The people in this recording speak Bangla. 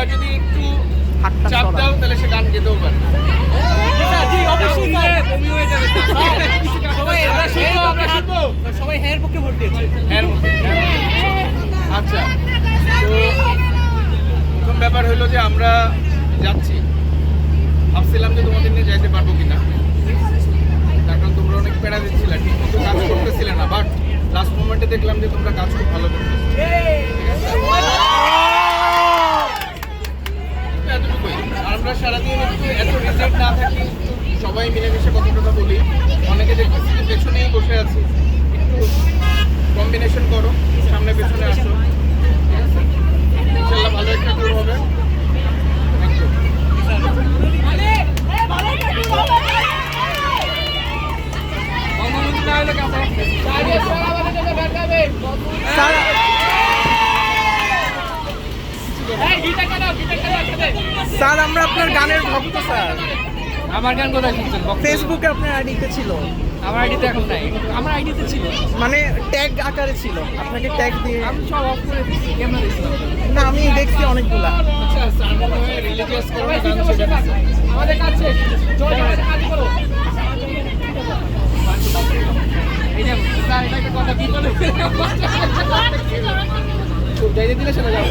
এবার যদি একটু চাপ দাও তাহলে সে গান গেতেও পারে। সবাই হ্যাঁ পক্ষে ভোট দিয়েছে। আচ্ছা, তো প্রথম ব্যাপার হলো যে আমরা যাচ্ছি, ভাবছিলাম যে তোমাদের নিয়ে যাইতে পারবো কিনা, তার কারণ তোমরা অনেক প্যারা দিচ্ছিলে, ঠিক মতো কাজ করতেছিলে না, বাট লাস্ট মোমেন্টে দেখলাম যে তোমরা কাজ খুব ভালো করতেছো, ঠিক আছে? এতটুকুই। আমরা সারাদিন একটু এত রিজেক্ট না থাকি, একটু সবাই মিলেমিশে কথা কথা বলি, অনেকে দেখতেছি যে পেছনেই বসে আছি, একটু কম্বিনেশন করো, সামনে পেছনে আসো, ঠিক আছে? ইনশাল্লাহ ভালো একটা ট্যুর হবে। Thank you. স্যার আমরা আপনার গানের ভক্ত স্যার। আমার গান কোথায় শুনছেন? ফেসবুকে আপনার আইডিতে ছিল। আমার আইডিতে এখন নাই, আমার আইডিতে ছিল। মানে ট্যাগ আকারে ছিল, আপনাকে ট্যাগ দিয়ে। আমি সব অফ করে দিচ্ছি, কেমন দিচ্ছিলাম? না আমি দেখছি অনেকগুলা। আচ্ছা, সামনে হয়ে রিলিজিয়াস করো, গান ছেড়ে দিচ্ছি। আমাদের কাছে কাজ করো। এই যে স্যার, এটা একটা কথা কি বলে? যাইতে দিলে চলে যাবো।